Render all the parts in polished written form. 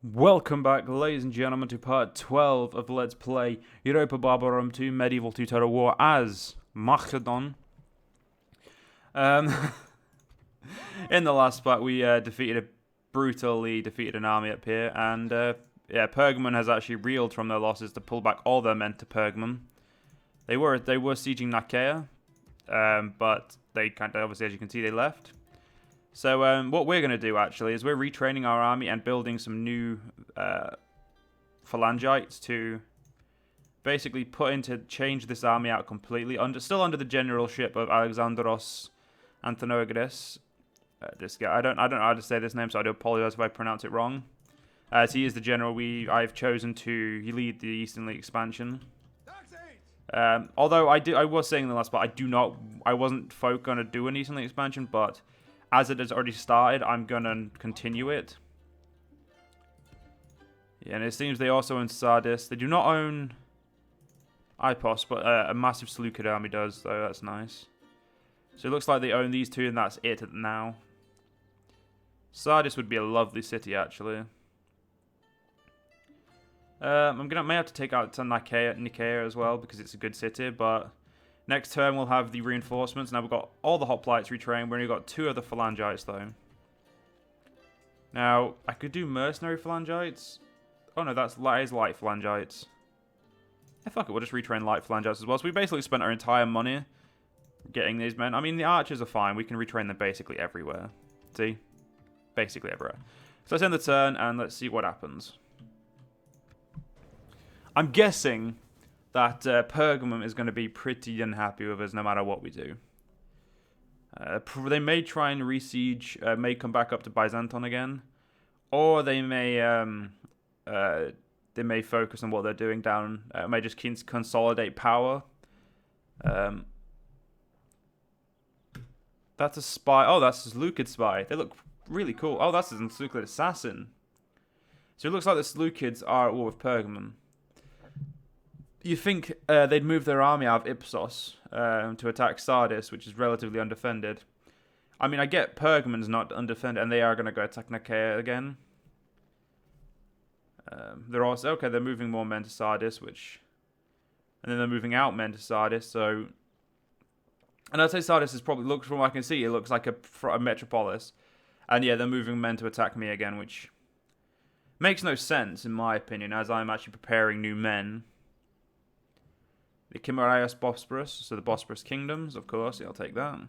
Welcome back, ladies and gentlemen, to part 12 of Let's Play Europa Barbarorum 2 Medieval Two Total War as Makedonia. In the last part, we brutally defeated an army up here, and yeah, Pergamon has actually reeled from their losses to pull back all their men to Pergamon. They were sieging Nicaea, but they obviously, as you can see, they left. So what we're going to do, actually, is we're retraining our army and building some new phalangites to basically change this army out completely, still under the generalship of Alexandros Anthonogades. This guy, I don't know how to say this name, so I do apologize if I pronounce it wrong. As he is the general I've chosen to lead the Eastern League expansion. Although I was saying in the last part, I wasn't going to do an Eastern League expansion, but as it has already started, I'm going to continue it. Yeah, and it seems they also own Sardis. They do not own Ipos, but a massive Seleucid army does, so that's nice. So it looks like they own these two, and that's it now. Sardis would be a lovely city, actually. May have to take out to Nicaea as well, because it's a good city, but next turn we'll have the reinforcements. Now we've got all the hoplites retrained. We've only got 2 other phalangites, though. Now, I could do mercenary phalangites. Oh no, that is light phalangites. Yeah, fuck it, we'll just retrain light phalangites as well. So we basically spent our entire money getting these men. I mean, the archers are fine. We can retrain them basically everywhere. See? Basically everywhere. So let's end the turn and let's see what happens. I'm guessing that Pergamum is going to be pretty unhappy with us no matter what we do. They may try and re-siege, may come back up to Byzanton again, or they may focus on what they're doing down, may just consolidate power. That's a spy. Oh, that's a Seleucid spy. They look really cool. Oh, that's a Seleucid assassin. So it looks like the Seleucids are at war with Pergamum. You think they'd move their army out of Ipsos to attack Sardis, which is relatively undefended. I mean, I get Pergamon's not undefended, and they are going to go attack Nicaea again. They're moving more men to Sardis, and then they're moving out men to Sardis. So, and I'd say Sardis is probably, looks from what I can see, it looks like a metropolis, and yeah, they're moving men to attack me again, which makes no sense in my opinion, as I'm actually preparing new men. The Chimeraios Bosporus, so the Bosporus Kingdoms, of course, yeah, I'll take that.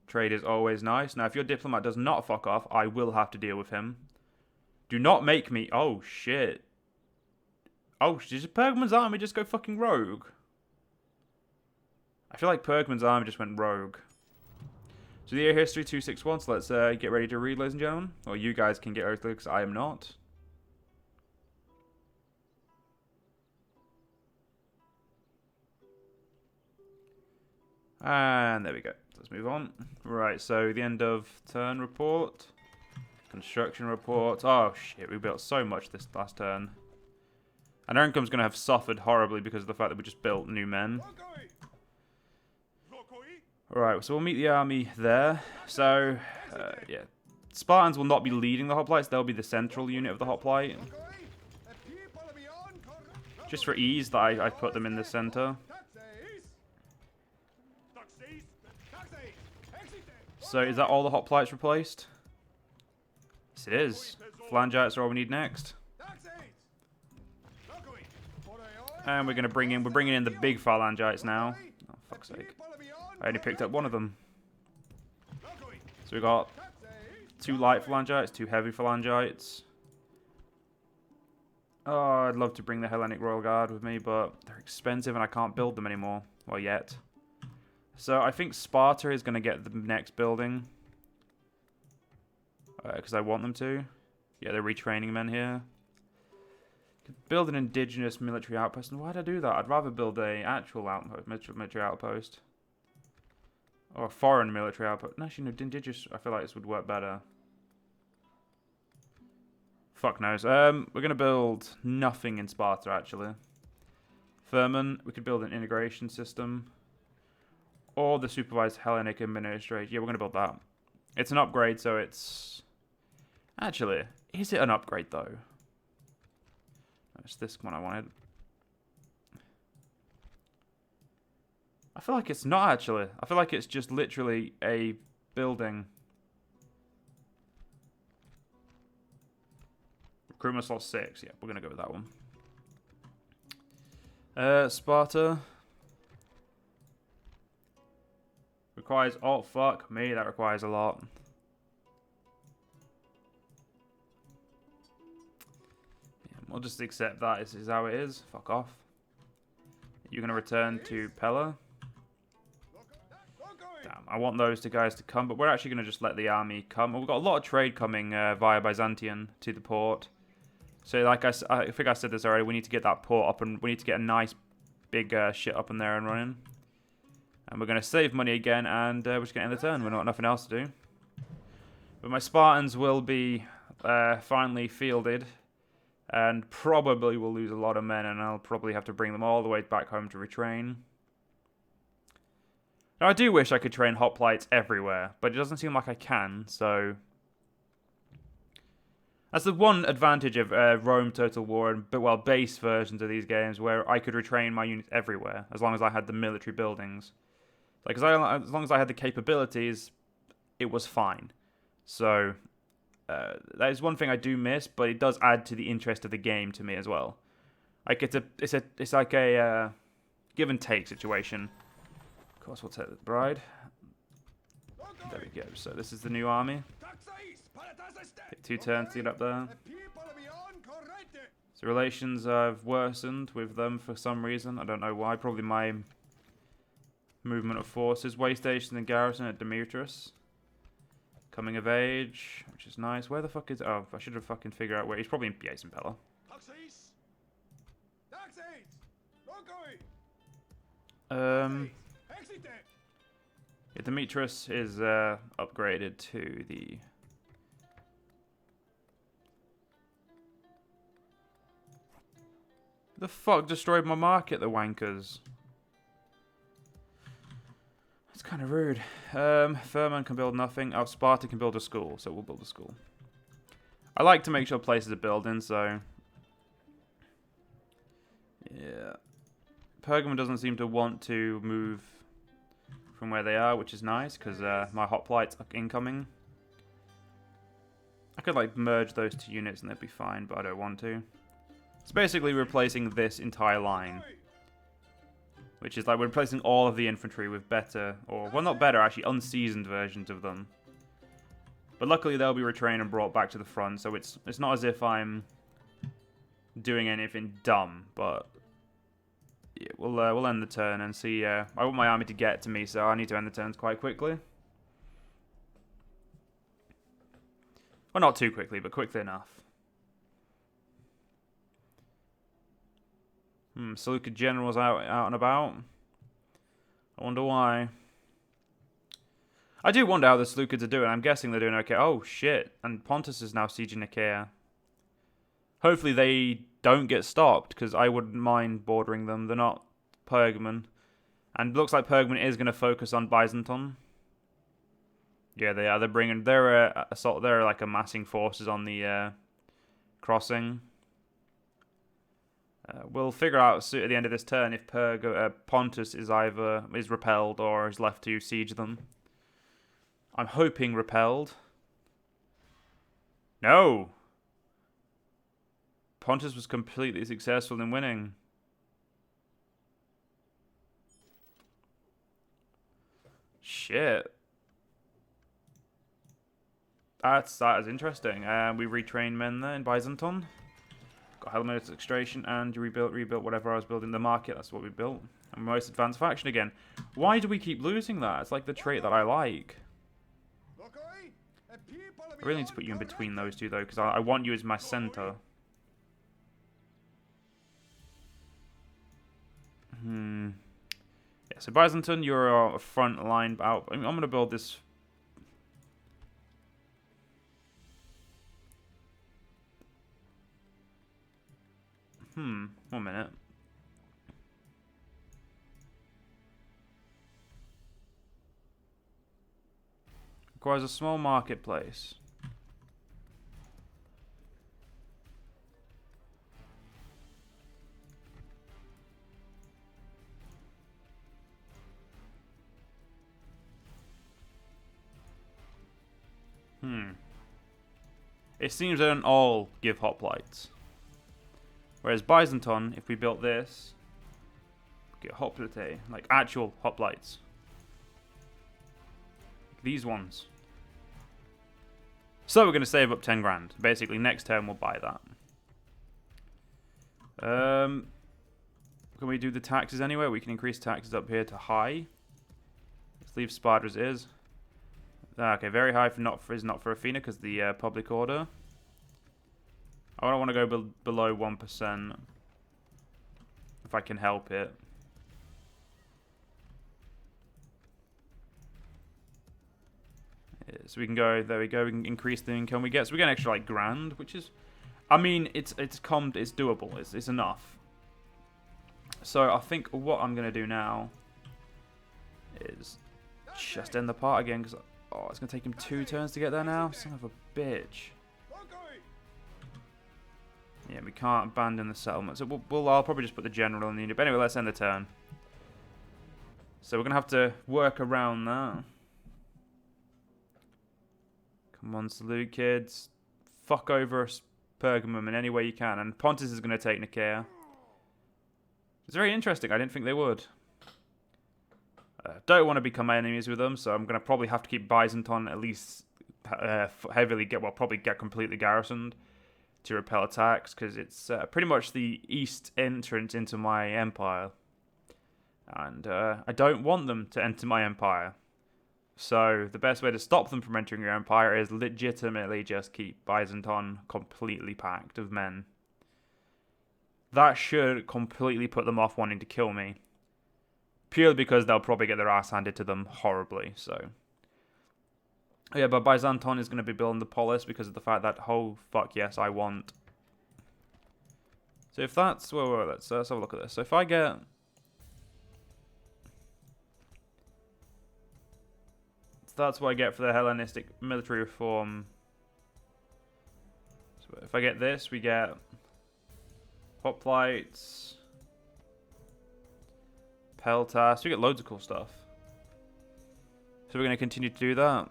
Trade is always nice. Now, if your diplomat does not fuck off, I will have to deal with him. Do not make me... Oh, shit. Oh, did Pergamon's army just go fucking rogue? I feel like Pergamon's army just went rogue. So the year history 261, so let's get ready to read, ladies and gentlemen. Or you guys can get ready to, because I am not. And there we go. Let's move on. Right, so the end of turn report. Construction report. Oh, shit, we built so much this last turn. And our income's going to have suffered horribly because of the fact that we just built new men. Alright, so we'll meet the army there. So, yeah. Spartans will not be leading the hoplites. They'll be the central unit of the hoplite. Just for ease, that I put them in the center. So, is that all the hoplites replaced? Yes, it is. Phalangites are all we need next. And we're bringing in the big phalangites now. Oh, fuck's sake. I only picked up one of them. So we got 2 light phalangites, 2 heavy phalangites. Oh, I'd love to bring the Hellenic Royal Guard with me, but they're expensive and I can't build them anymore. Well, yet. So I think Sparta is going to get the next building. Because I want them to. Yeah, they're retraining men here. Could build an indigenous military outpost. And why'd I do that? I'd rather build a actual military outpost. Or a foreign military outpost. No, actually, no, indigenous, I feel like this would work better. Fuck knows. We're going to build nothing in Sparta, actually. Furman, we could build an integration system. Or the supervised Hellenic administration. Yeah, we're going to build that. It's an upgrade, so it's... Actually, is it an upgrade, though? It's this one I wanted. I feel like it's not actually. I feel like it's just literally a building. Recruitment slot 6. Yeah, we're going to go with that one. Sparta. Requires... Oh, fuck me. That requires a lot. Yeah, we'll just accept that. This is how it is. Fuck off. You're going to return to Pella. Damn, I want those two guys to come, but we're actually going to just let the army come. We've got a lot of trade coming via Byzantium to the port. So, like I think I said this already, we need to get that port up, and we need to get a nice big shit up in there and running. And we're going to save money again, and we're just going to end the turn. We've got nothing else to do. But my Spartans will be finally fielded, and probably will lose a lot of men, and I'll probably have to bring them all the way back home to retrain. Now, I do wish I could train hoplites everywhere, but it doesn't seem like I can, so... That's the one advantage of Rome Total War and, well, base versions of these games, where I could retrain my units everywhere, as long as I had the military buildings. Like, as long as I had the capabilities, it was fine. So, that is one thing I do miss, but it does add to the interest of the game to me as well. Like, it's like a give and take situation. Of course, we'll take the bride. There we go. So this is the new army. Take 2 turns to get up there. So relations have worsened with them for some reason. I don't know why. Probably my movement of forces. Way station and garrison at Demetrius. Coming of age, which is nice. Where the fuck is... Oh, I should have fucking figured out where. He's probably in Pella. Yeah, Demetrius is upgraded to the... The fuck destroyed my market, the wankers. That's kind of rude. Furman can build nothing. Oh, Sparta can build a school, so we'll build a school. I like to make sure places are building, so... Yeah. Pergamon doesn't seem to want to move from where they are, which is nice, because my hoplites are incoming. I could, like, merge those 2 units and they'd be fine, but I don't want to. It's basically replacing this entire line. Which is like we're replacing all of the infantry with better, or, well, not better, actually, unseasoned versions of them. But luckily they'll be retrained and brought back to the front, so it's not as if I'm doing anything dumb, but... Yeah, we'll end the turn and see. I want my army to get to me, so I need to end the turns quite quickly. Well, not too quickly, but quickly enough. Seleucid generals out and about. I wonder why. I do wonder how the Seleucids are doing. I'm guessing they're doing okay. Oh, shit. And Pontus is now sieging Nicaea. Hopefully they don't get stopped, because I wouldn't mind bordering them. They're not Pergamon. And it looks like Pergamon is going to focus on Byzanton. Yeah, they are. They're like amassing forces on the crossing. We'll figure out at the end of this turn if Pontus is either repelled or is left to siege them. I'm hoping repelled. No! Pontus was completely successful in winning. Shit. That is interesting. We retrained men there in Byzanton. Got helmet extraction and rebuilt whatever I was building. The market, that's what we built. And most advanced faction again. Why do we keep losing that? It's like the trait that I like. I really need to put you in between those two though, because I want you as my center. Yeah, so Byzanton, you're a front line out. I'm going to build this. One minute. Requires a small marketplace. It seems they don't all give hoplites. Whereas Byzanton, if we built this, get hoplite, like actual hoplites. These ones. So we're going to save up 10 grand. Basically, next turn we'll buy that. Can we do the taxes anyway? We can increase taxes up here to high. Let's leave Sparta as is. Okay, very high is not for Athena because the public order. I don't want to go below 1% if I can help it. Yeah, so we can go, there we go, we can increase the income we get. So we get an extra like grand, which is, I mean, it's doable, it's enough. So I think what I'm going to do now is just end the part again because, oh, it's going to take him 2 turns to get there now. Son of a bitch. Yeah, we can't abandon the settlement. So I'll probably just put the general in the unit. But anyway, let's end the turn. So we're going to have to work around that. Come on, salute, kids. Fuck over Pergamum in any way you can. And Pontus is going to take Nicaea. It's very interesting. I didn't think they would. Don't want to become enemies with them, so I'm going to probably have to keep Byzanton at least probably get completely garrisoned to repel attacks, because it's pretty much the east entrance into my empire. And I don't want them to enter my empire. So the best way to stop them from entering your empire is legitimately just keep Byzanton completely packed of men. That should completely put them off wanting to kill me. Purely because they'll probably get their ass handed to them horribly, so. Yeah, but Byzanton is going to be building the polis because of the fact that, oh, fuck yes, I want. So if that's, well, let's have a look at this. So if I get... So that's what I get for the Hellenistic military reform. So if I get this, we get hoplites, peltas, we get loads of cool stuff. So we're going to continue to do that.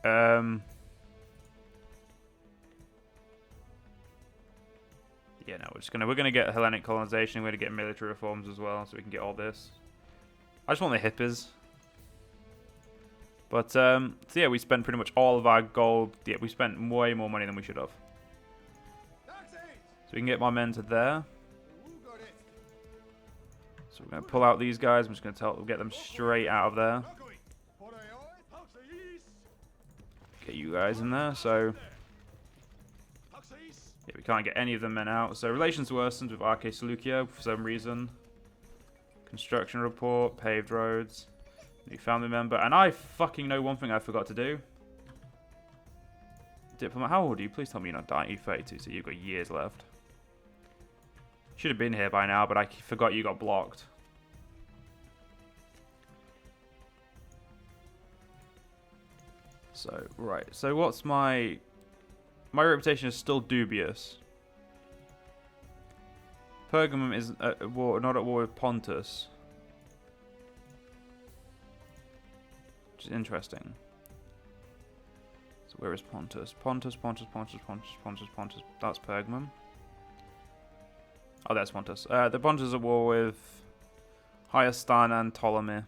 Yeah, no, we're gonna get Hellenic colonization. We're gonna get military reforms as well, so we can get all this. I just want the hippies. But so yeah, we spent pretty much all of our gold. Yeah, we spent way more money than we should have. So we can get my men to there. So we're gonna pull out these guys. I'm just gonna get them straight out of there. Get you guys in there, so yeah, we can't get any of the men out. So relations worsened with Arche Seleucia for some reason. Construction report, paved roads, new family member, and I fucking know one thing I forgot to do. Diplomat, how old are you? Please tell me you're not dying. You're 32, so you've got years left. Should have been here by now, but I forgot you got blocked. So, right. So what's my reputation is still dubious. Pergamum is at war, not at war with Pontus. Which is interesting. So where is Pontus? Pontus. That's Pergamum. Oh, that's Pontus. The Pontus is at war with Hyostan and Ptolemy.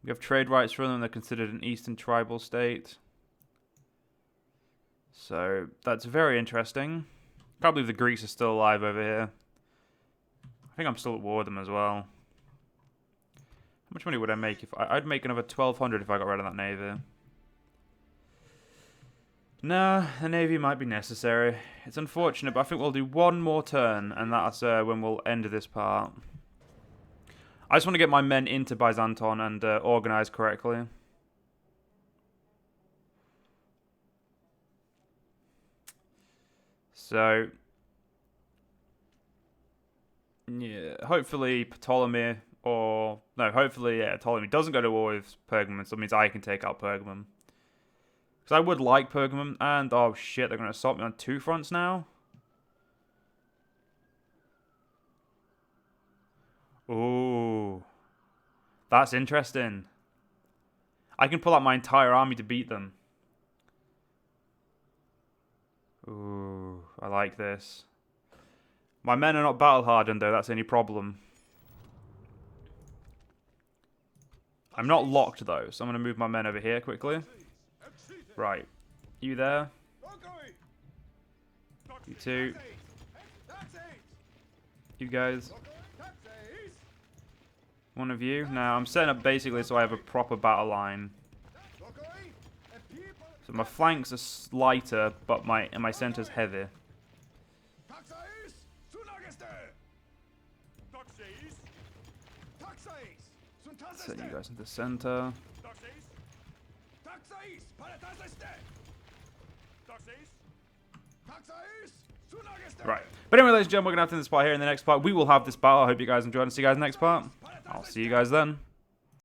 We have trade rights for them. They're considered an eastern tribal state. So, that's very interesting. Can't believe the Greeks are still alive over here. I think I'm still at war with them as well. How much money would I make if I'd make another 1,200 if I got rid of that navy. No, the navy might be necessary. It's unfortunate, but I think we'll do one more turn, and that's when we'll end this part. I just want to get my men into Byzanton and organize correctly. So, yeah, hopefully Ptolemy Ptolemy doesn't go to war with Pergamum, so it means I can take out Pergamum. Because I would like Pergamum, and oh shit, they're going to assault me on 2 fronts now? Ooh. That's interesting. I can pull out my entire army to beat them. Ooh, I like this. My men are not battle hardened though, that's the only problem. I'm not locked though, so I'm going to move my men over here quickly. Right. You there? You two. You guys. One of you. Now, I'm setting up basically so I have a proper battle line. So my flanks are lighter, but my center's heavy. Set you guys into the center. Right. But anyway, ladies and gentlemen, we're going to have to end this part here. In the next part, we will have this battle. I hope you guys enjoyed and see you guys next part. I'll see you guys then.